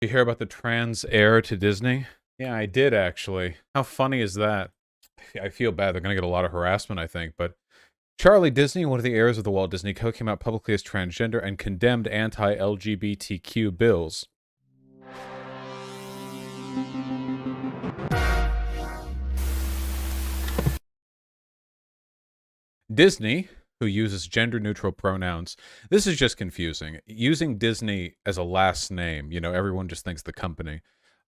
You hear about the trans heir to Disney? Yeah, I did actually. How funny is that? I feel bad. They're going to get a lot of harassment, I think. But Charlie Disney, one of the heirs of the Walt Disney Co., came out publicly as transgender and condemned anti-LGBTQ bills. Disney, who uses gender-neutral pronouns, this is just confusing. Using Disney as a last name, everyone just thinks the company.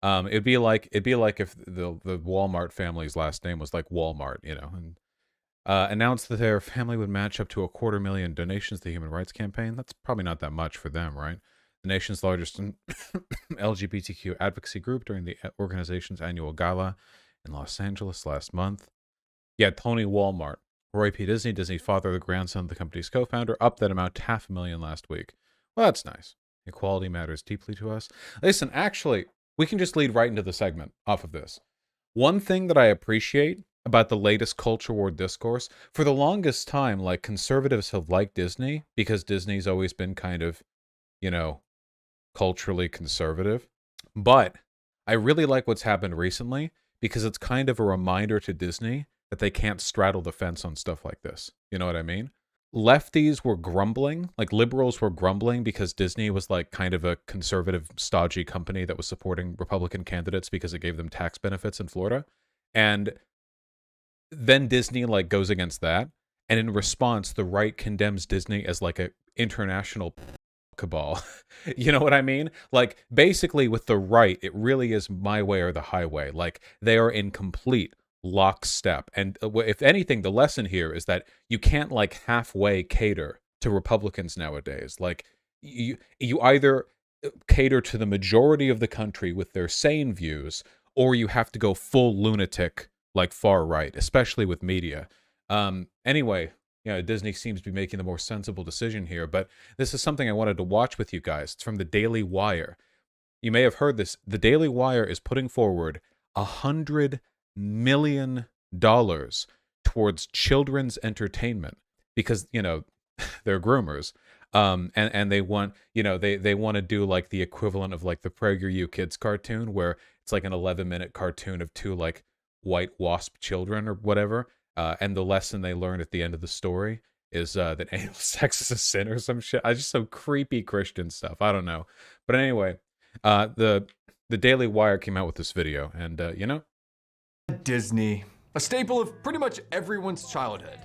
It'd be like if the Walmart family's last name was like Walmart, and announced that their family would match up to $250,000 donations to the Human Rights Campaign. That's probably not that much for them, right? The nation's largest LGBTQ advocacy group during the organization's annual gala in Los Angeles last month. Yeah, Tony Walmart. Roy P. Disney, Disney's father, the grandson of the company's co-founder, upped that amount to $500,000 last week. Well, that's nice. Equality matters deeply to us. Listen, actually, we can just lead right into the segment off of this. One thing that I appreciate about the latest culture war discourse, for the longest time, like, conservatives have liked Disney because Disney's always been kind of, culturally conservative. But I really like what's happened recently because it's kind of a reminder to Disney that they can't straddle the fence on stuff like this. You know what I mean? Lefties were grumbling, like liberals were grumbling because Disney was like kind of a conservative, stodgy company that was supporting Republican candidates because it gave them tax benefits in Florida. And then Disney like goes against that. And in response, the right condemns Disney as like a international cabal. You know what I mean? Like, basically with the right, it really is my way or the highway. Like, they are in complete lockstep. And if anything, the lesson here is that you can't like halfway cater to Republicans nowadays. Like, you either cater to the majority of the country with their sane views, or you have to go full lunatic like far right, especially with media. Anyway, Disney seems to be making the more sensible decision here, but this is something I wanted to watch with you guys. It's from the Daily Wire. You may have heard this. The Daily Wire is putting forward $100 million towards children's entertainment because, they're groomers. And they want, they want to do like the equivalent of like the PragerU Kids cartoon where it's like an 11-minute cartoon of two like white wasp children or whatever. And the lesson they learn at the end of the story is that anal sex is a sin or some shit. I just some creepy Christian stuff. I don't know. But anyway, the Daily Wire came out with this video, and Disney, a staple of pretty much everyone's childhood.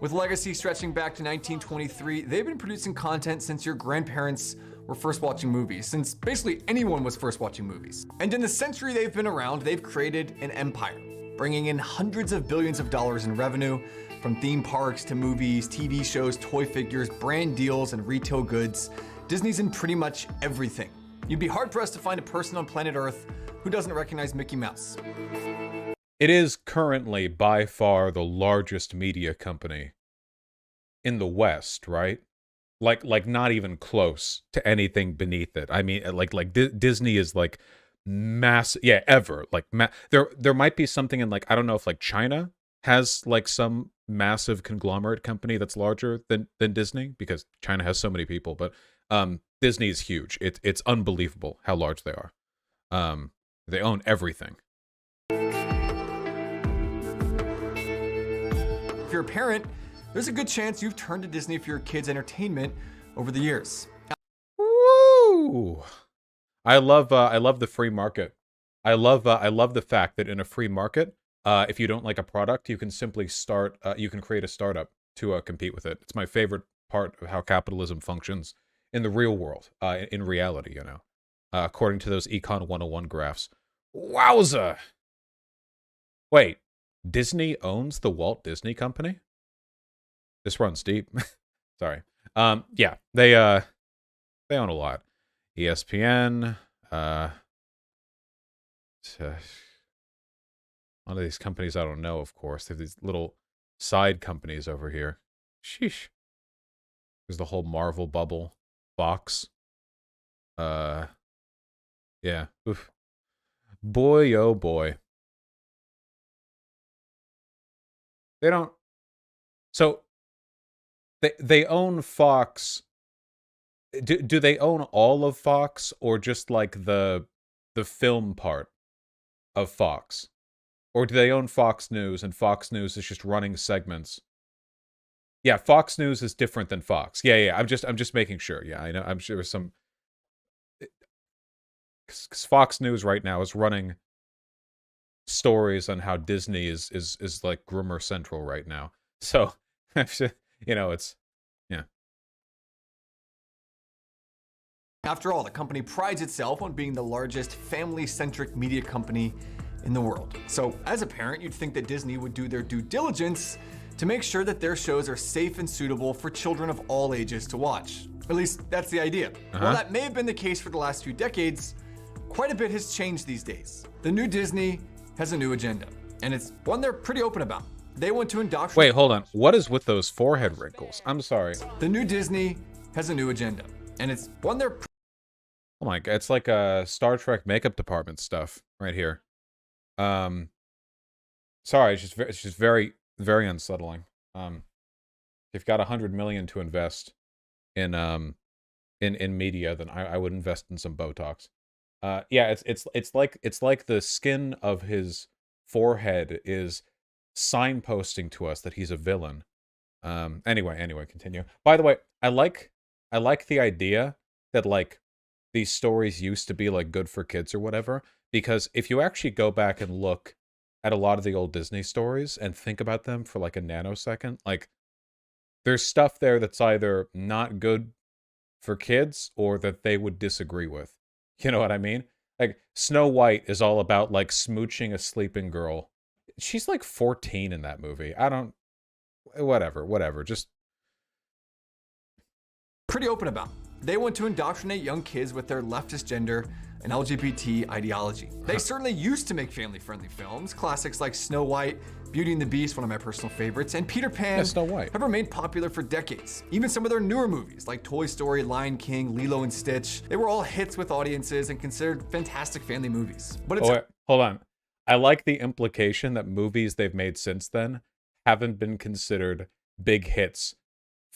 With legacy stretching back to 1923, they've been producing content since your grandparents were first watching movies, since basically anyone was first watching movies. And in the century they've been around, they've created an empire, bringing in hundreds of billions of dollars in revenue, from theme parks to movies, TV shows, toy figures, brand deals, and retail goods. Disney's in pretty much everything. You'd be hard-pressed to find a person on planet Earth who doesn't recognize Mickey Mouse. it is currently by far the largest media company in the West, right? Like not even close to anything beneath it. I mean, Disney is like massive, yeah, ever. Like there might be something in like I don't know if like China has like some massive conglomerate company that's larger than Disney because China has so many people, but Disney is huge. It's unbelievable how large they are. They own everything. If you're a parent, there's a good chance you've turned to Disney for your kids' entertainment over the years. Woo! I love the free market. I love the fact that in a free market, if you don't like a product, you can simply you can create a startup to compete with it. It's my favorite part of how capitalism functions in the real world, in reality, according to those Econ 101 graphs. Wowza! Wait, Disney owns the Walt Disney Company? This runs deep. Sorry. Yeah, they own a lot. ESPN, one of these companies I don't know, of course. They have these little side companies over here. Sheesh. There's the whole Marvel bubble. Fox. Yeah. Oof. Boy, oh boy. They don't... So, they own Fox do they own all of Fox, or just like the film part of Fox? Or do they own Fox News and Fox News is just running segments? Yeah, Fox News is different than Fox. Yeah. I'm just making sure. Yeah, I know. I'm sure there's some, because Fox News right now is running stories on how Disney is like groomer central right now. So, it's yeah. After all, the company prides itself on being the largest family-centric media company in the world. So as a parent, you'd think that Disney would do their due diligence to make sure that their shows are safe and suitable for children of all ages to watch. At least that's the idea. While that may have been the case for the last few decades, quite a bit has changed these days. The new Disney has a new agenda, and it's one they're pretty open about. They want to indoctrinate. Wait, hold on. What is with those forehead wrinkles? I'm sorry. The new Disney has a new agenda, and it's one they're Oh my god, it's like a Star Trek makeup department stuff right here. Sorry, it's just very, very unsettling. If you've got $100 million to invest in media, then I would invest in some Botox. Yeah, it's like the skin of his forehead is signposting to us that he's a villain. Anyway, continue. By the way, I like the idea that like these stories used to be like good for kids or whatever, because if you actually go back and look at a lot of the old Disney stories and think about them for like a nanosecond, like there's stuff there that's either not good for kids or that they would disagree with. You know what I mean? Like Snow White is all about like smooching a sleeping girl. She's like 14 in that movie. Whatever. Just pretty open about. They want to indoctrinate young kids with their leftist gender and LGBT ideology. They certainly used to make family-friendly films. Classics like Snow White, Beauty and the Beast, one of my personal favorites, and Peter Pan Snow White have remained popular for decades. Even some of their newer movies like Toy Story, Lion King, Lilo and Stitch, they were all hits with audiences and considered fantastic family movies. But it's hold on. I like the implication that movies they've made since then haven't been considered big hits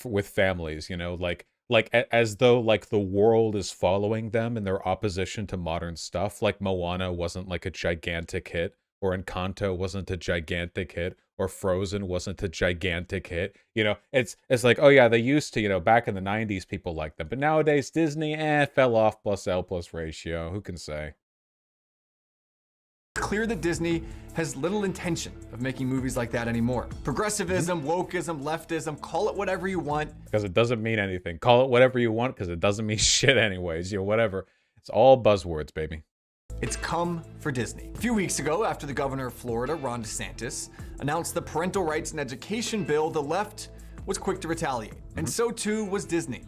with families, like as though like the world is following them in their opposition to modern stuff. Like Moana wasn't like a gigantic hit, or Encanto wasn't a gigantic hit, or Frozen wasn't a gigantic hit. It's like, oh yeah, they used to, back in the 90s people liked them, but nowadays Disney fell off plus L plus ratio. Who can say? clear that Disney has little intention of making movies like that anymore. Progressivism, wokeism, leftism, call it whatever you want. Because it doesn't mean anything. Call it whatever you want because it doesn't mean shit anyways. Whatever. It's all buzzwords, baby. It's come for Disney. A few weeks ago, after the governor of Florida, Ron DeSantis, announced the parental rights and education bill, the left was quick to retaliate. And so too was Disney.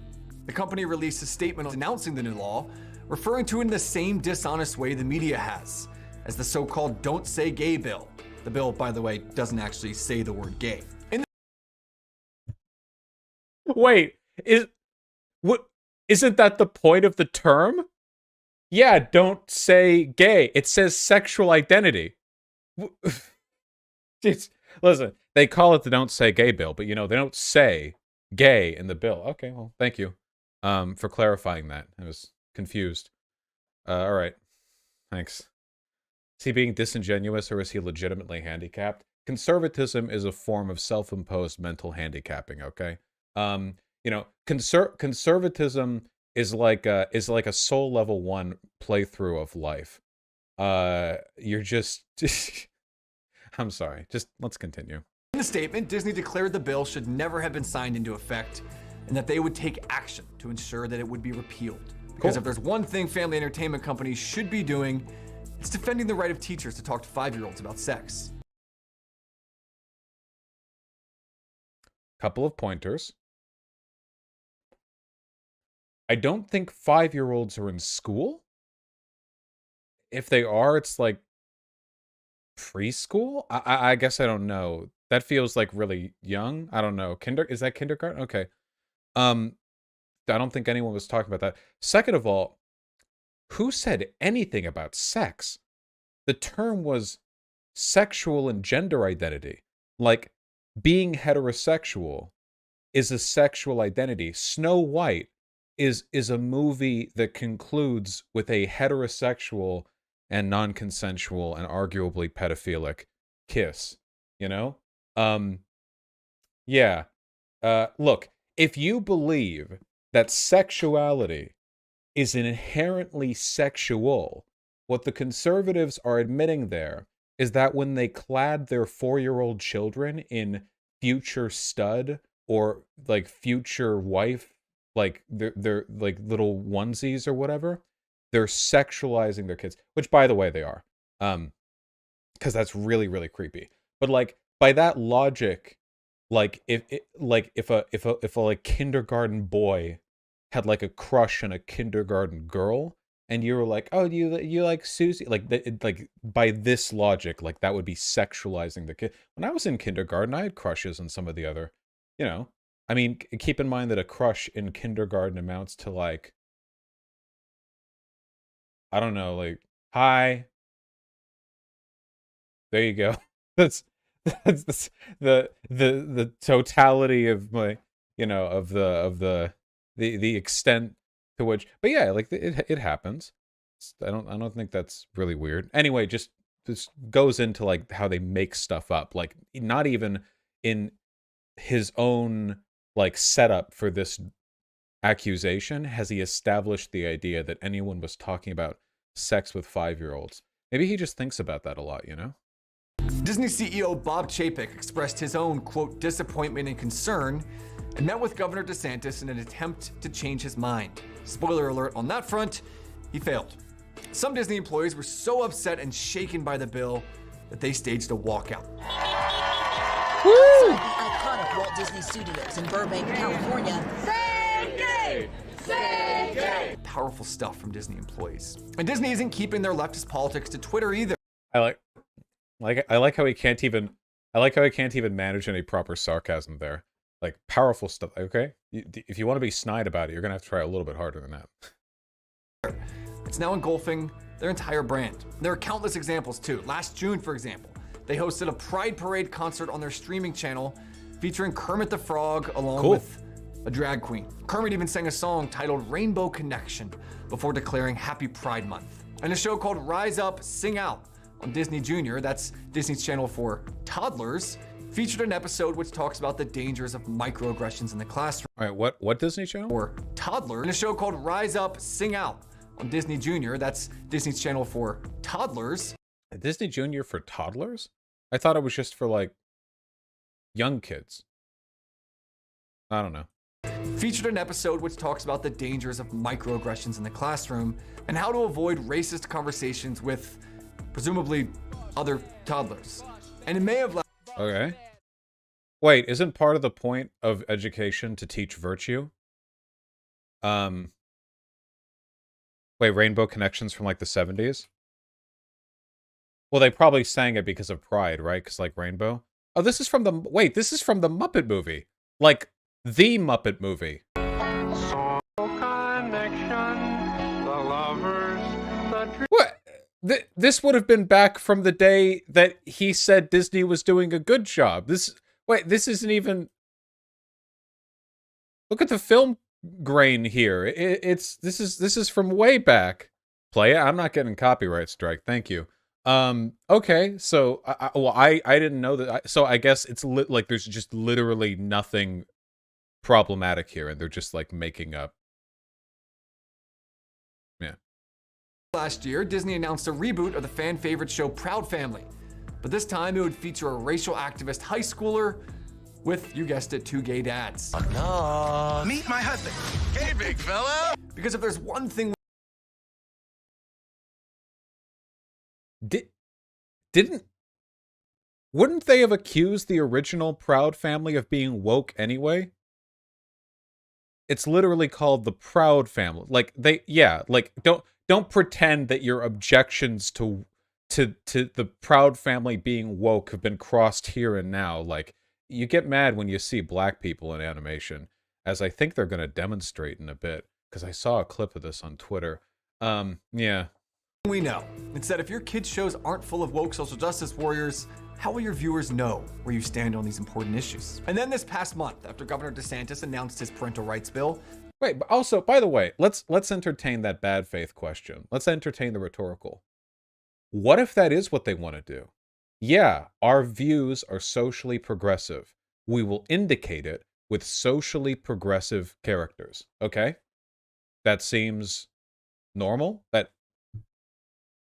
The company released a statement announcing the new law, referring to it in the same dishonest way the media has, as the so-called Don't Say Gay bill. The bill, by the way, doesn't actually say the word gay. Wait, isn't that the point of the term? Yeah, don't say gay. It says sexual identity. Listen, they call it the Don't Say Gay bill, but they don't say gay in the bill. Okay, well, thank you for clarifying that. I was confused. All right, thanks. Is he being disingenuous or is he legitimately handicapped? Conservatism is a form of self-imposed mental handicapping, okay? Conservatism is like a soul level 1 playthrough of life. You're just I'm sorry. Just let's continue. In the statement, Disney declared the bill should never have been signed into effect and that they would take action to ensure that it would be repealed. Because if there's one thing family entertainment companies should be doing, it's defending the right of teachers to talk to 5-year-olds about sex. Couple of pointers. I don't think 5-year-olds are in school. If they are, it's like preschool? I guess I don't know. That feels like really young. I don't know. Is that kindergarten? Okay. I don't think anyone was talking about that. Second of all, who said anything about sex? The term was sexual and gender identity. Like, being heterosexual is a sexual identity. Snow White is a movie that concludes with a heterosexual and non-consensual and arguably pedophilic kiss, you know? Yeah. Look, if you believe that sexuality is inherently sexual, what the conservatives are admitting there is that when they clad their 4-year-old children in future stud or like future wife, like they're like little onesies or whatever, they're sexualizing their kids, which by the way they are. Because that's really, really creepy. But like by that logic, like if a like kindergarten boy had like a crush on a kindergarten girl, and you were like, oh, you like Susie, like like by this logic, like that would be sexualizing the kid. When I was in kindergarten, I had crushes on some of the other, you know. I mean, keep in mind that a crush in kindergarten amounts to like, I don't know, like, hi, there you go. That's the totality of my, you know, of the extent to which, but yeah, like it happens. I don't think that's really weird. Anyway, just this goes into like how they make stuff up, like not even in his own like setup for this accusation has he established the idea that anyone was talking about sex with 5-year-olds. Maybe he just thinks about that a lot, you know? Disney CEO Bob Chapek expressed his own, quote, disappointment and concern and met with Governor DeSantis in an attempt to change his mind. Spoiler alert on that front, he failed. Some Disney employees were so upset and shaken by the bill that they staged a walkout. Woo! The iconic Walt Disney Studios in Burbank, California. Say gay! Say gay! Powerful stuff from Disney employees. And Disney isn't keeping their leftist politics to Twitter either. I like how he can't even manage any proper sarcasm there. Like powerful stuff. Okay, if you want to be snide about it, you're gonna have to try a little bit harder than that. It's now engulfing their entire brand. There are countless examples too. Last June, for example, they hosted a Pride Parade concert on their streaming channel featuring Kermit the Frog along with a drag queen. Kermit even sang a song titled Rainbow Connection before declaring Happy Pride Month. And a show called Rise Up, Sing Out on Disney Junior, that's Disney's channel for toddlers, featured an episode which talks about the dangers of microaggressions in the classroom. All right, what Disney channel? For toddlers, in a show called Rise Up, Sing Out on Disney Junior, that's Disney's channel for toddlers. Disney Junior for toddlers? I thought it was just for like young kids. I don't know. Featured an episode which talks about the dangers of microaggressions in the classroom and how to avoid racist conversations with presumably other toddlers. And it may have left. Okay. Wait, isn't part of the point of education to teach virtue? Wait, Rainbow Connections from like the 70s? Well, they probably sang it because of Pride, right? Because like Rainbow. Oh, this is from the Muppet movie. Like the Muppet movie. What? This would have been back from the day that he said Disney was doing a good job. This isn't even. Look at the film grain here. This is from way back. Play it. I'm not getting copyright strike. Thank you. Okay. So I didn't know that. So I guess it's like there's just literally nothing problematic here, and they're just like making up. Yeah. Last year, Disney announced a reboot of the fan favorite show Proud Family, but this time it would feature a racial activist high schooler with, you guessed it, 2 gay dads. No. Meet my husband. Hey, big fella. Because if there's one thing wouldn't they have accused the original Proud Family of being woke anyway? It's literally called the Proud Family. Like don't pretend that your objections to the Proud Family being woke have been crossed here and now. Like, you get mad when you see black people in animation, as I think they're going to demonstrate in a bit, because I saw a clip of this on Twitter. Yeah. We know. It's that if your kids' shows aren't full of woke social justice warriors, how will your viewers know where you stand on these important issues? And then this past month, after Governor DeSantis announced his parental rights bill. Wait, but also, by the way, let's entertain that bad faith question. Let's entertain the rhetorical. What if that is what they want to do? Yeah, our views are socially progressive. We will indicate it with socially progressive characters. Okay? That seems normal?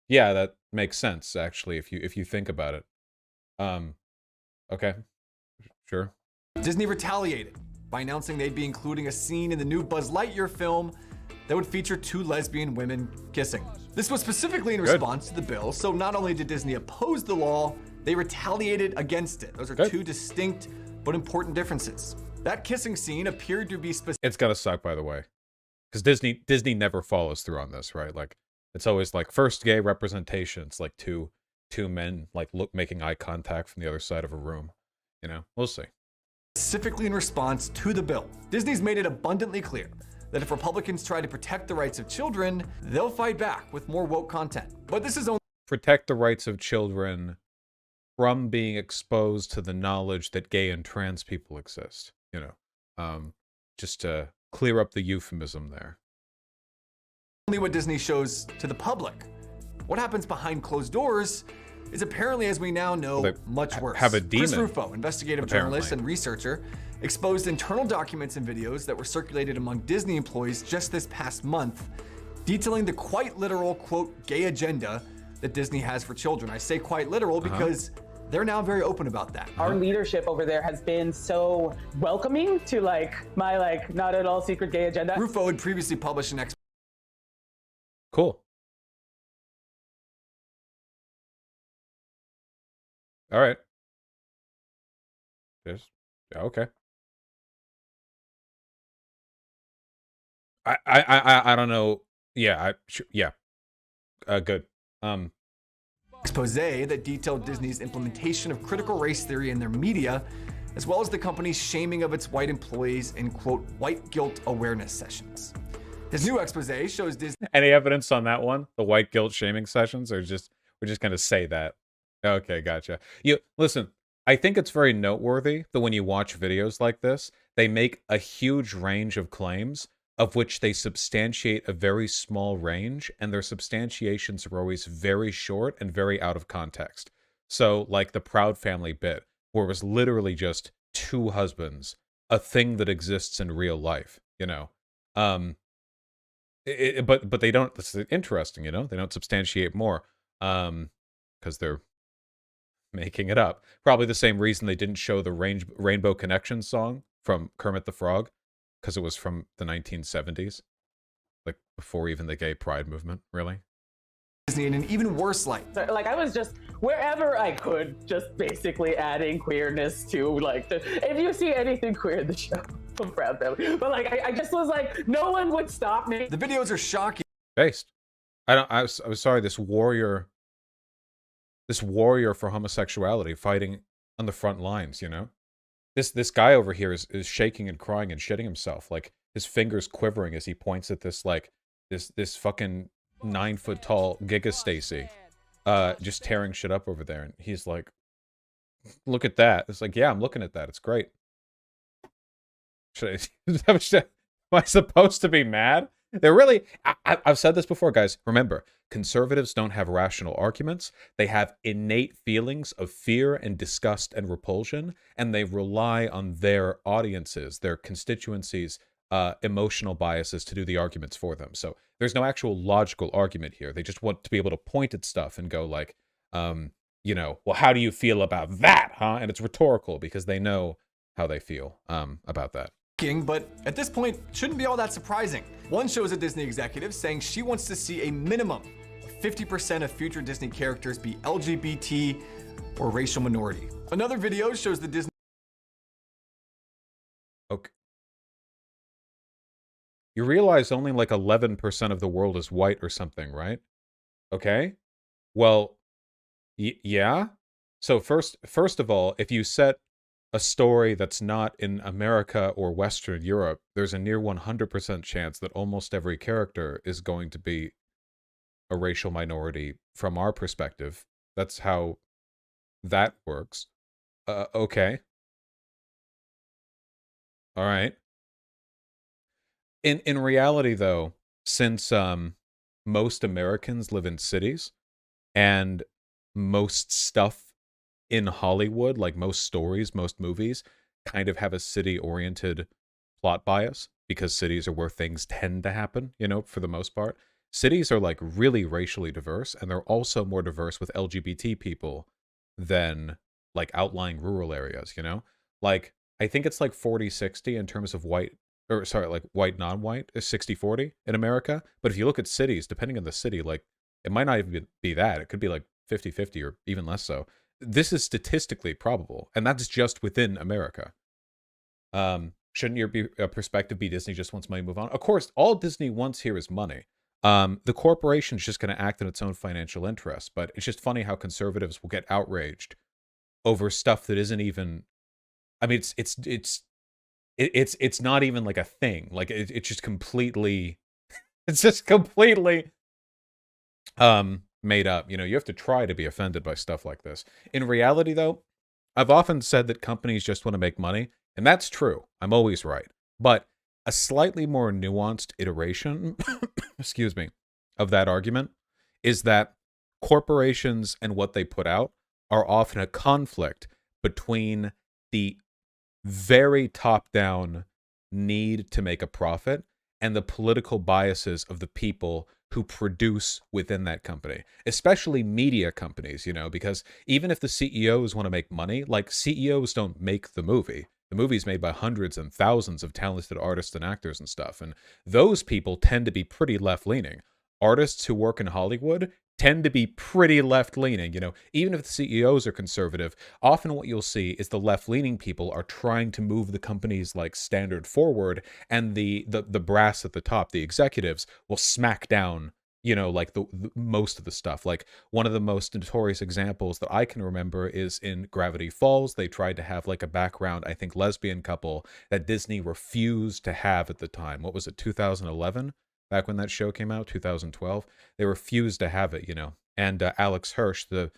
Yeah, that makes sense actually if you think about it. Okay. Sure. Disney retaliated by announcing they'd be including a scene in the new Buzz Lightyear film that would feature two lesbian women kissing. This was specifically in response to the bill, so not only did Disney oppose the law, they retaliated against it. Those are two distinct but important differences. That kissing scene appeared to be specific. It's gonna suck, by the way, because Disney never follows through on this, right? Like, it's always like first gay representation. It's like two men like making eye contact from the other side of a room. You know, we'll see. Specifically in response to the bill, Disney's made it abundantly clear that if Republicans try to protect the rights of children, they'll fight back with more woke content. But this is only protect the rights of children from being exposed to the knowledge that gay and trans people exist. You know, just to clear up the euphemism there. only what Disney shows to the public. What happens behind closed doors is apparently, as we now know, much worse. Have a demon. Chris Rufo, investigative journalist and researcher, exposed internal documents and videos that were circulated among Disney employees just this past month, detailing the quite literal, quote, gay agenda that Disney has for children. I say quite literal because they're now very open about that. Our leadership over there has been so welcoming to my not at all secret gay agenda. Rufo had previously published an Cool. All right. Yes. Yeah, okay. I don't know. Yeah. Yeah. Good. expose that detailed Disney's implementation of critical race theory in their media, as well as the company's shaming of its white employees in, quote, white guilt awareness sessions. His new expose shows Disney. Any evidence on that one? The white guilt shaming sessions, or we're just gonna say that? Okay, gotcha. You listen. I think it's very noteworthy that when you watch videos like this, they make a huge range of claims, of which they substantiate a very small range, and their substantiations are always very short and very out of context. So, like the Proud Family bit, where it was literally just two husbands, a thing that exists in real life, you know. But they don't. That's interesting, you know. They don't substantiate more, because they're making it up. Probably the same reason they didn't show the Rainbow Connection song from Kermit the Frog, because it was from the 1970s, like before even the gay pride movement, really. Disney in an even worse light. Like I was just wherever I could, just basically adding queerness to if you see anything queer in the show, I'm proud family. But I just was like, no one would stop me. The videos are shocking. Based. I was sorry, this warrior for homosexuality fighting on the front lines, you know? This guy over here is shaking and crying and shitting himself, like his fingers quivering as he points at this this fucking 9 foot tall Giga Stacy, just tearing shit up over there, and he's like, "Look at that!" It's like, yeah, I'm looking at that. It's great. Am I supposed to be mad? They're really. I've said this before, guys. Remember, conservatives don't have rational arguments. They have innate feelings of fear and disgust and repulsion, and they rely on their audiences, their constituencies' emotional biases to do the arguments for them. So there's no actual logical argument here. They just want to be able to point at stuff and go like, you know, well, how do you feel about that, huh? And it's rhetorical because they know how they feel about that. But at this point, shouldn't be all that surprising. One shows a Disney executive saying she wants to see a minimum of 50% of future Disney characters be LGBT or racial minority. Another video shows the Disney. Okay. You realize only like 11% of the world is white or something, right? Okay. Well, yeah. So first of all, if you set a story that's not in America or Western Europe, there's a near 100% chance that almost every character is going to be a racial minority from our perspective. That's how that works. Okay. All right. In reality, though, since most Americans live in cities, and most stuff in Hollywood, like most stories, most movies, kind of have a city-oriented plot bias because cities are where things tend to happen, you know, for the most part. Cities are like really racially diverse, and they're also more diverse with LGBT people than like outlying rural areas, you know? Like, I think it's like 40-60 in terms of white, or sorry, like white, non-white, is 60-40 in America. But if you look at cities, depending on the city, like it might not even be that. It could be like 50-50 or even less so. This is statistically probable, and that's just within America. Shouldn't your perspective be Disney just wants money to move on? Of course, all Disney wants here is money. The corporation's just going to act in its own financial interests, but it's just funny how conservatives will get outraged over stuff that isn't even. I mean, it's not even like a thing. Like it's just completely, it's just completely made up. You know, you have to try to be offended by stuff like this. In reality, though, I've often said that companies just want to make money, and that's true. I'm always right. But a slightly more nuanced iteration, excuse me, of that argument is that corporations and what they put out are often a conflict between the very top-down need to make a profit and the political biases of the people who produce within that company, especially media companies, you know, because even if the CEOs want to make money, like CEOs don't make the movie. The movie's made by hundreds and thousands of talented artists and actors and stuff, and those people tend to be pretty left-leaning. Artists who work in Hollywood tend to be pretty left-leaning, you know, even if the CEOs are conservative. Often what you'll see is the left-leaning people are trying to move the company's like standard forward, and the brass at the top, the executives, will smack down, you know, like the most of the stuff. Like one of the most notorious examples that I can remember is in Gravity Falls. They tried to have like a background, I think, lesbian couple that Disney refused to have at the time. What was it, 2011? Back when that show came out, 2012, they refused to have it, you know. And Alex Hirsch, the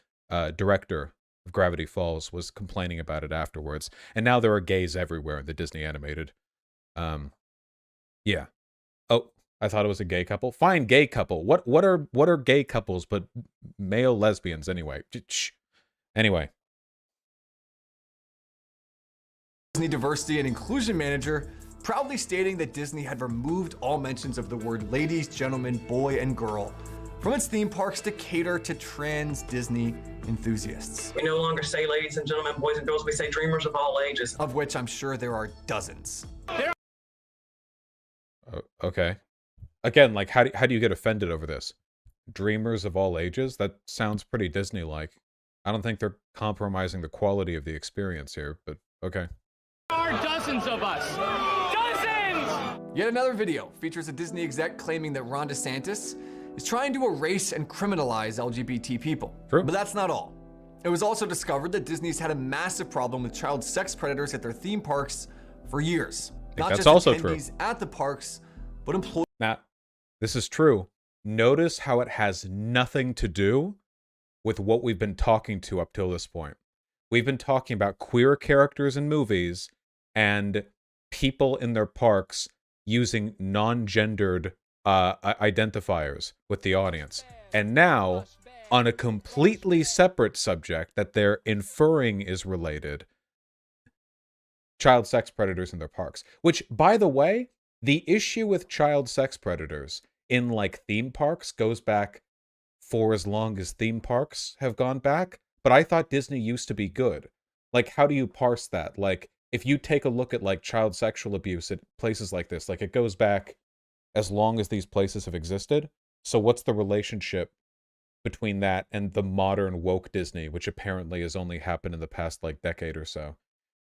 director of Gravity Falls, was complaining about it afterwards. And now there are gays everywhere in the Disney animated. Yeah. Oh, I thought it was a gay couple. Fine, gay couple. What are gay couples but male lesbians anyway? Anyway. Disney Diversity and Inclusion Manager proudly stating that Disney had removed all mentions of the word ladies, gentlemen, boy, and girl from its theme parks to cater to trans Disney enthusiasts. We no longer say ladies and gentlemen, boys and girls, we say dreamers of all ages. Of which I'm sure there are dozens. Okay. Again, like, how do you get offended over this? Dreamers of all ages? That sounds pretty Disney-like. I don't think they're compromising the quality of the experience here, but okay. There are dozens of us. Dozens! Yet another video features a Disney exec claiming that Ron DeSantis is trying to erase and criminalize LGBT people. True. But that's not all. It was also discovered that Disney's had a massive problem with child sex predators at their theme parks for years. Not that's just also attendees true. at the parks, but employees. Now, this is true. Notice how it has nothing to do with what we've been talking to up till this point. We've been talking about queer characters in movies and people in their parks using non-gendered identifiers with the audience. And now, on a completely separate subject that they're inferring is related, child sex predators in their parks. Which, by the way, the issue with child sex predators in, like, theme parks goes back for as long as theme parks have gone back. But I thought Disney used to be good. Like, how do you parse that? Like, if you take a look at, like, child sexual abuse at places like this, like, it goes back as long as these places have existed. So what's the relationship between that and the modern woke Disney, which apparently has only happened in the past, like, decade or so?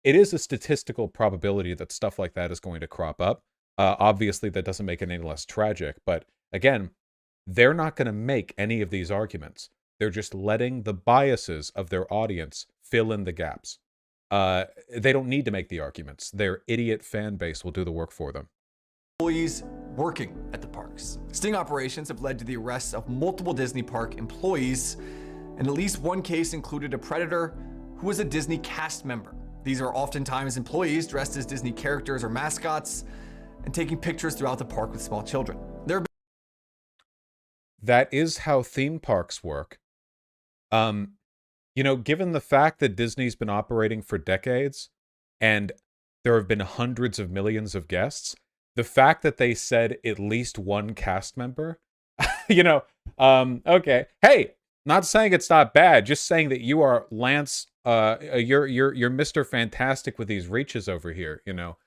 It is a statistical probability that stuff like that is going to crop up. Obviously, that doesn't make it any less tragic. But, again, they're not going to make any of these arguments. They're just letting the biases of their audience fill in the gaps. They don't need to make the arguments. Their idiot fan base will do the work for them. Employees working at the parks. Sting operations have led to the arrests of multiple Disney park employees, and at least one case included a predator who was a Disney cast member. These are oftentimes employees dressed as Disney characters or mascots, and taking pictures throughout the park with small children. That is how theme parks work. You know, given the fact that Disney's been operating for decades and there have been hundreds of millions of guests, the fact that they said at least one cast member, you know, okay. Hey, not saying it's not bad, just saying that you are Lance, you're Mr. Fantastic with these reaches over here, you know.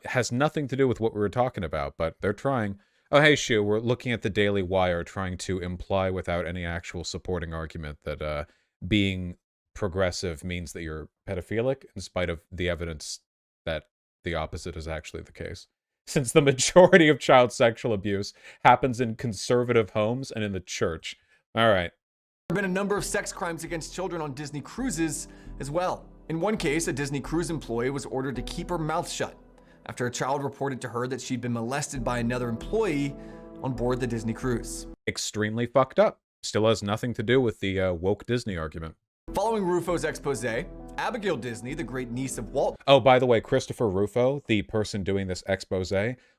Has nothing to do with what we were talking about, but they're trying. Oh, hey, Shu, we're looking at the Daily Wire trying to imply without any actual supporting argument that being progressive means that you're pedophilic, in spite of the evidence that the opposite is actually the case. Since the majority of child sexual abuse happens in conservative homes and in the church. All right. There have been a number of sex crimes against children on Disney cruises as well. In one case, a Disney cruise employee was ordered to keep her mouth shut after a child reported to her that she'd been molested by another employee on board the Disney cruise. Extremely fucked up. Still has nothing to do with the woke Disney argument. Following Rufo's expose, Abigail Disney, the great niece of Walt. Oh, by the way, Christopher Rufo, the person doing this expose,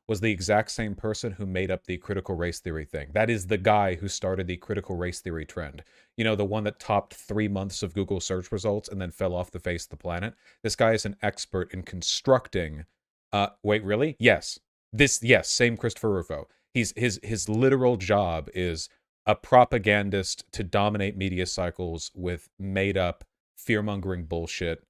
was the exact same person who made up the critical race theory thing. That is the guy who started the critical race theory trend. You know, the one that topped 3 months of Google search results and then fell off the face of the planet. This guy is an expert in constructing... wait, really? Yes. Yes, same Christopher Rufo. His literal job is a propagandist to dominate media cycles with made-up, fear-mongering bullshit.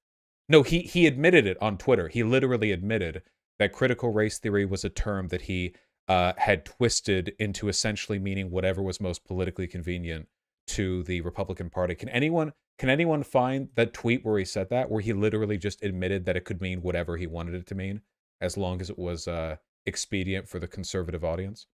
No, he admitted it on Twitter. He literally admitted that critical race theory was a term that he had twisted into essentially meaning whatever was most politically convenient to the Republican Party. Can anyone find that tweet where he said that, where he literally just admitted that it could mean whatever he wanted it to mean, as long as it was expedient for the conservative audience?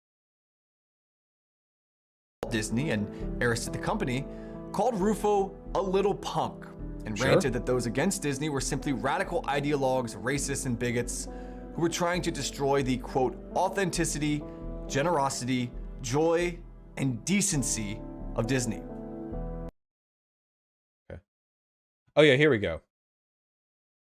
Disney and heiress to the company called Rufo a little punk and ranted that those against Disney were simply radical ideologues, racists, and bigots who were trying to destroy the, quote, authenticity, generosity, joy, and decency of Disney. Okay. Oh yeah, here we go.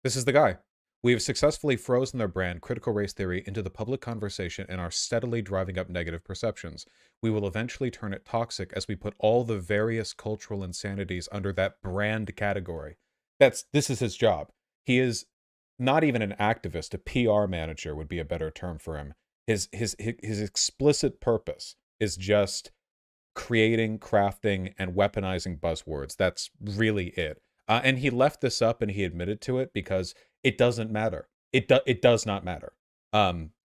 This is the guy. We have successfully frozen their brand, critical race theory, into the public conversation and are steadily driving up negative perceptions. We will eventually turn it toxic as we put all the various cultural insanities under that brand category. This is his job. He is not even an activist. A PR manager would be a better term for him. His explicit purpose is just creating, crafting, and weaponizing buzzwords. That's really it. And he left this up and he admitted to it because it doesn't matter. It does not matter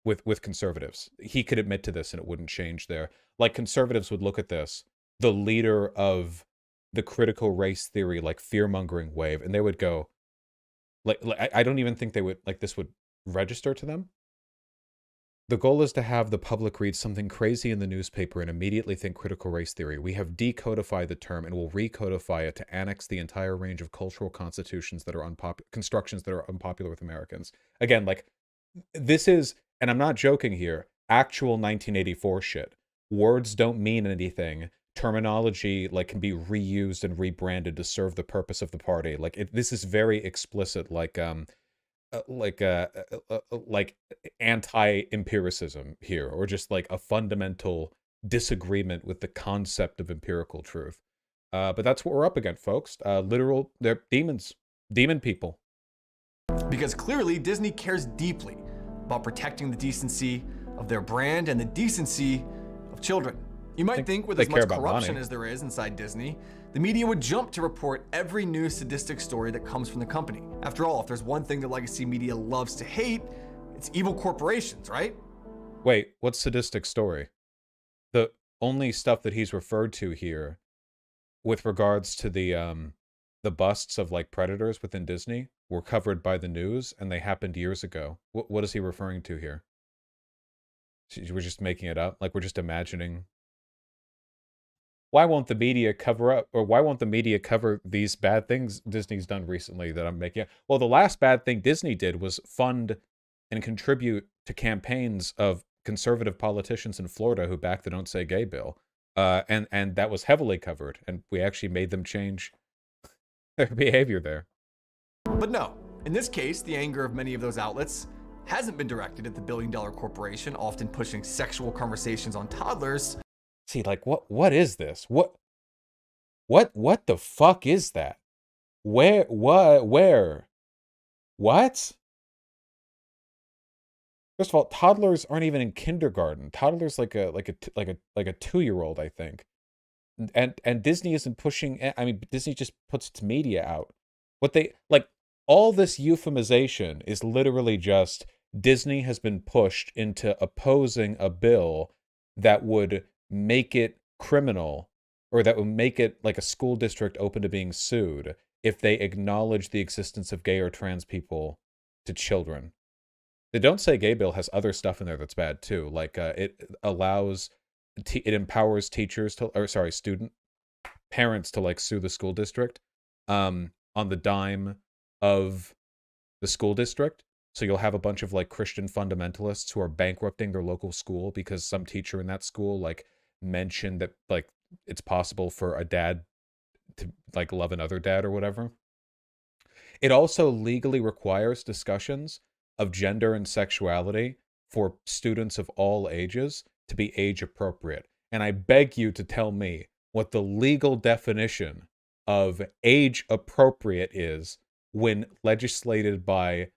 with conservatives. He could admit to this and it wouldn't change there. Like, conservatives would look at this, the leader of the critical race theory, like, fear-mongering wave, and they would go, like I don't even think they would, like, this would register to them. The goal is to have the public read something crazy in the newspaper and immediately think critical race theory. We have decodified the term and will recodify it to annex the entire range of cultural constitutions that are constructions that are unpopular with Americans. Again, like, this is, and I'm not joking here, actual 1984 shit. Words don't mean anything. Terminology, like, can be reused and rebranded to serve the purpose of the party. Like, this is very explicit, like anti-empiricism here, or just like a fundamental disagreement with the concept of empirical truth. But that's what we're up against, folks. They're demons, demon people. Because clearly Disney cares deeply about protecting the decency of their brand and the decency of children. You might think with as much corruption as there is inside Disney, the media would jump to report every new sadistic story that comes from the company. After all, if there's one thing the legacy media loves to hate, it's evil corporations, right? Wait, what's sadistic story? The only stuff that he's referred to here with regards to the busts of, like, predators within Disney were covered by the news, and they happened years ago. What is he referring to here? We're just making it up? Like, we're just imagining... Why won't the media cover up, or why won't the media cover these bad things Disney's done recently that I'm making? Well, the last bad thing Disney did was fund and contribute to campaigns of conservative politicians in Florida who backed the Don't Say Gay bill. And that was heavily covered, and we actually made them change their behavior there. But no, in this case, the anger of many of those outlets hasn't been directed at the billion-dollar corporation, often pushing sexual conversations on toddlers. See, like, what is this? What the fuck is that? Where? What? First of all, toddlers aren't even in kindergarten. Toddlers like a 2-year-old, I think. And Disney isn't pushing. I mean, Disney just puts its media out. What they like, all this euphemization is literally just Disney has been pushed into opposing a bill that would make it criminal, or that would make it like a school district open to being sued if they acknowledge the existence of gay or trans people to children. The Don't Say Gay bill has other stuff in there that's bad too. Like it empowers teachers to, or sorry, parents to like sue the school district on the dime of the school district. So you'll have a bunch of like Christian fundamentalists who are bankrupting their local school because some teacher in that school like mentioned that like it's possible for a dad to like love another dad or whatever. It also legally requires discussions of gender and sexuality for students of all ages to be age appropriate. And I beg you to tell me what the legal definition of age appropriate is when legislated by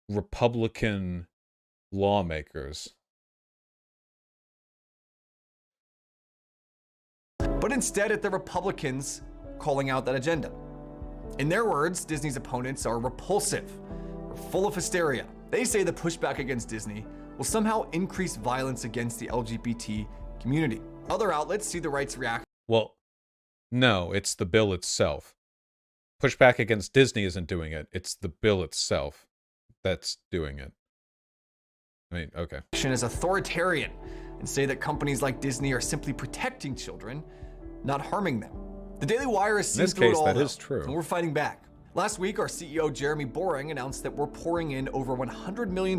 Republican lawmakers. But instead, it's the Republicans calling out that agenda. In their words, Disney's opponents are repulsive, or full of hysteria. They say the pushback against Disney will somehow increase violence against the LGBT community. Other outlets see the right's reaction. Well, no, it's the bill itself. Pushback against Disney isn't doing it. It's the bill itself that's doing it. I mean, okay. As authoritarian, and say that companies like Disney are simply protecting children, not harming them. The Daily Wire has seen through it all, that is true. And we're fighting back. Last week, our CEO Jeremy Boring announced that we're pouring in over $100 million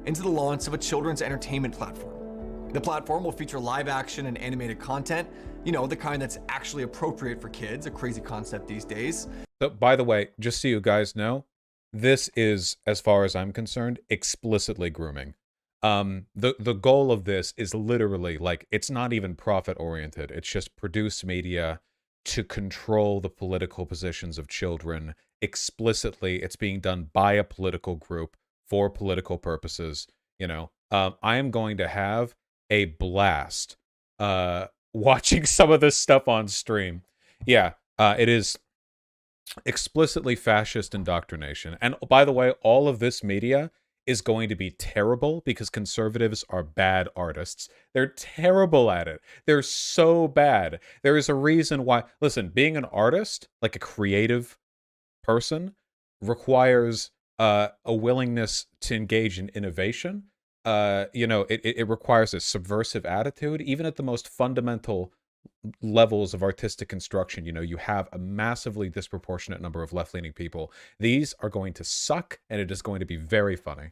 into the launch of a children's entertainment platform. The platform will feature live action and animated content, you know, the kind that's actually appropriate for kids, a crazy concept these days. So, by the way, just so you guys know, this is, as far as I'm concerned, explicitly grooming. The goal of this is literally like, it's not even profit oriented. It's just produce media to control the political positions of children explicitly. It's being done by a political group for political purposes. You know, I am going to have a blast watching some of this stuff on stream. Yeah, it is explicitly fascist indoctrination. And by the way, all of this media is going to be terrible because conservatives are bad artists. They're terrible at it. They're so bad. There is a reason why. Listen, being an artist, like a creative person, requires a willingness to engage in innovation. You know, it requires a subversive attitude, even at the most fundamental levels of artistic construction. You know, you have a massively disproportionate number of left-leaning people. These are going to suck, and it is going to be very funny.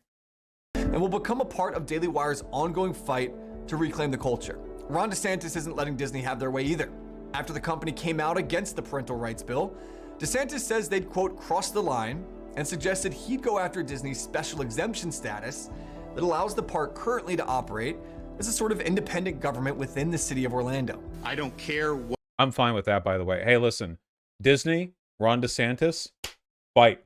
And will become a part of Daily Wire's ongoing fight to reclaim the culture. Ron DeSantis isn't letting Disney have their way either. After the company came out against the parental rights bill, DeSantis says they'd, quote, crossed the line, and suggested he'd go after Disney's special exemption status that allows the park currently to operate as a sort of independent government within the city of Orlando. I don't care what. I'm fine with that, by the way. Hey, listen, Disney, Ron DeSantis, fight,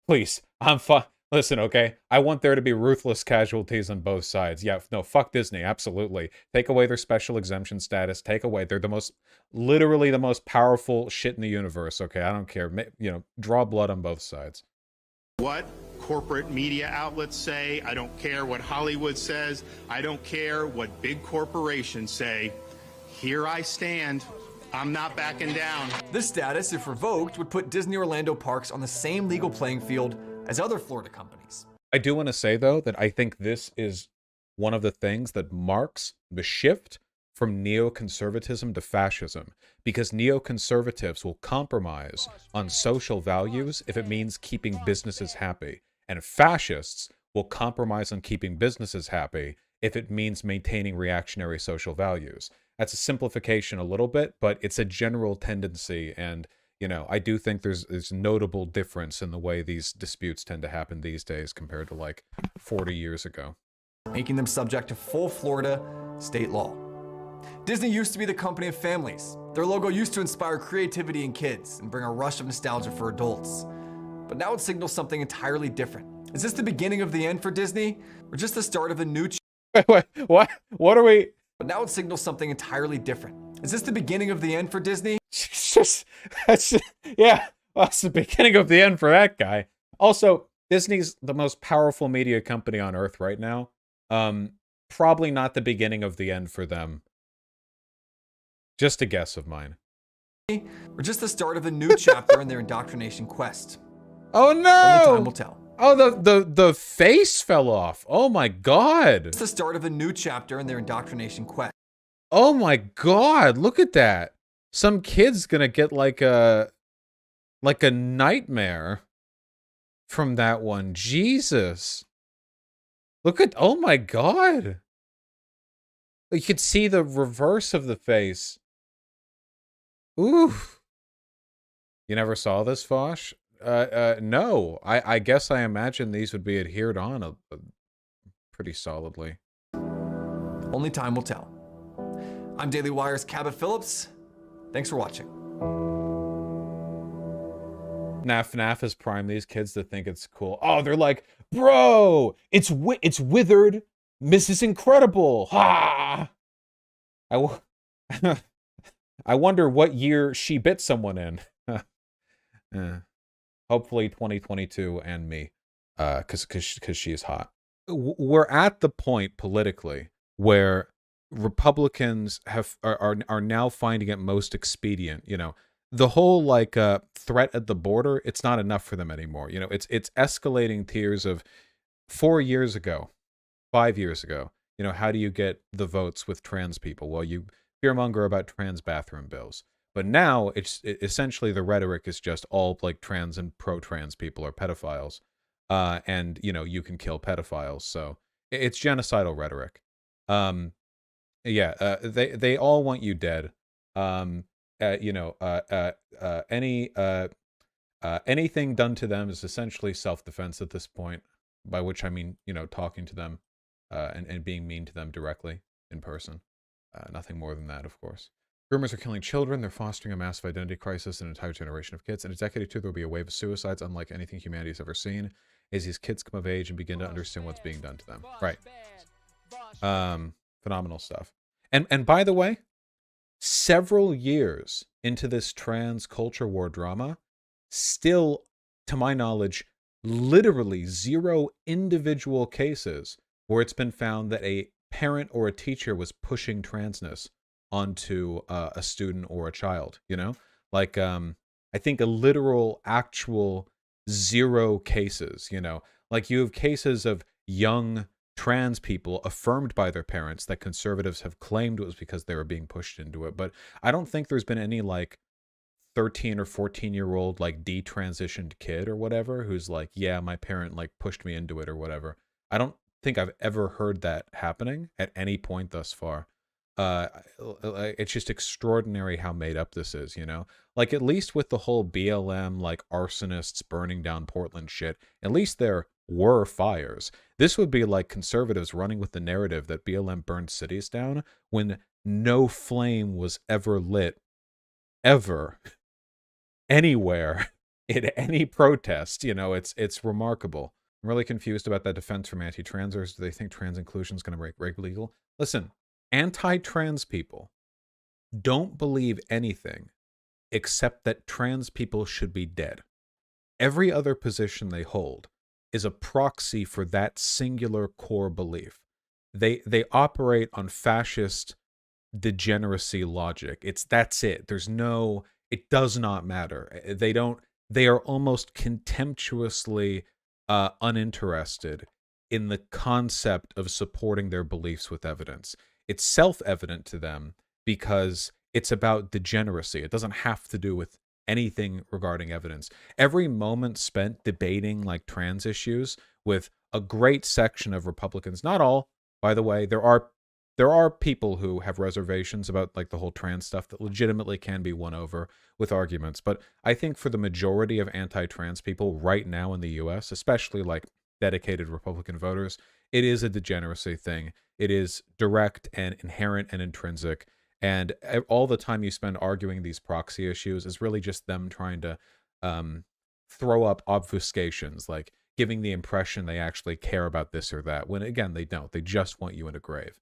please. I'm fine. Listen, okay, I want there to be ruthless casualties on both sides. Yeah, no, fuck Disney, absolutely. Take away their special exemption status. Take away. They're the most, literally the most powerful shit in the universe, okay? I don't care. You know, draw blood on both sides. What corporate media outlets say. I don't care what Hollywood says. I don't care what big corporations say. Here I stand. I'm not backing down. This status, if revoked, would put Disney Orlando parks on the same legal playing field as other Florida companies. I do want to say, though, that I think this is one of the things that marks the shift from neoconservatism to fascism, because neoconservatives will compromise on social values if it means keeping businesses happy, and fascists will compromise on keeping businesses happy if it means maintaining reactionary social values. That's a simplification a little bit, but it's a general tendency, and you know, I do think there's notable difference in the way these disputes tend to happen these days compared to like 40 years ago. Making them subject to full Florida state law. Disney used to be the company of families. Their logo used to inspire creativity in kids and bring a rush of nostalgia for adults. But now it signals something entirely different. Is this the beginning of the end for Disney, or just the start of a new Wait, what? What are we? But now it signals something entirely different. Is this the beginning of the end for Disney? Yeah, well, that's the beginning of the end for that guy. Also, Disney's the most powerful media company on earth right now. Probably not the beginning of the end for them. Just a guess of mine. Or just the start of a new chapter in their indoctrination quest? Oh no! Only time will tell. Oh, the face fell off. Oh my god. It's the start of a new chapter in their indoctrination quest. Oh my god, look at that. Some kid's gonna get like a nightmare from that one. Jesus. Look at, oh my god. You could see the reverse of the face. Ooh. You never saw this, Vaush? No. I guess I imagine these would be adhered on pretty solidly. Only time will tell. I'm Daily Wire's Cabot Phillips. Thanks for watching. FNAF has primed these kids to think it's cool. Oh, they're like, bro, it's withered. Mrs. Incredible. Ha! I wonder what year she bit someone in. Hopefully 2022 and me, because she is hot. We're at the point politically where Republicans are now finding it most expedient. You know, the whole like threat at the border, it's not enough for them anymore. You know, it's escalating tiers of 4 years ago, 5 years ago. You know, how do you get the votes with trans people? Well, you fearmonger about trans bathroom bills. But now essentially the rhetoric is just all like trans and pro-trans people are pedophiles. And, you know, you can kill pedophiles. So it's genocidal rhetoric. Yeah, they all want you dead. You know, anything done to them is essentially self-defense at this point, by which I mean, you know, talking to them and being mean to them directly in person. Nothing more than that, of course. Groomers are killing children. They're fostering a massive identity crisis in an entire generation of kids. In a decade or two, there will be a wave of suicides unlike anything humanity has ever seen as these kids come of age and begin to understand what's being done to them. Right. Phenomenal stuff. And by the way, several years into this trans culture war drama, still, to my knowledge, literally 0 individual cases where it's been found that a parent or a teacher was pushing transness onto a student or a child, you know? Like, I think a literal, actual 0 cases, you know? Like, you have cases of young trans people affirmed by their parents that conservatives have claimed it was because they were being pushed into it. But I don't think there's been any, like, 13 or 14-year-old, like, detransitioned kid or whatever who's like, yeah, my parent, like, pushed me into it or whatever. I don't think I've ever heard that happening at any point thus far. It's just extraordinary how made up this is, you know? Like, at least with the whole BLM, like, arsonists burning down Portland shit, at least there were fires. This would be like conservatives running with the narrative that BLM burned cities down when no flame was ever lit, ever, anywhere, in any protest. You know, it's remarkable. I'm really confused about that defense from anti-transers. Do they think trans inclusion is going to make rape legal? Listen, anti-trans people don't believe anything except that trans people should be dead. Every other position they hold is a proxy for that singular core belief. They operate on fascist degeneracy logic. That's it. There's no, it does not matter. They are almost contemptuously uninterested in the concept of supporting their beliefs with evidence. It's self-evident to them because it's about degeneracy. It doesn't have to do with anything regarding evidence. Every moment spent debating like trans issues with a great section of Republicans, not all, by the way, there are there are people who have reservations about like the whole trans stuff that legitimately can be won over with arguments. But I think for the majority of anti-trans people right now in the US, especially like dedicated Republican voters, it is a degeneracy thing. It is direct and inherent and intrinsic. And all the time you spend arguing these proxy issues is really just them trying to throw up obfuscations, like giving the impression they actually care about this or that, when again, they don't. They just want you in a grave.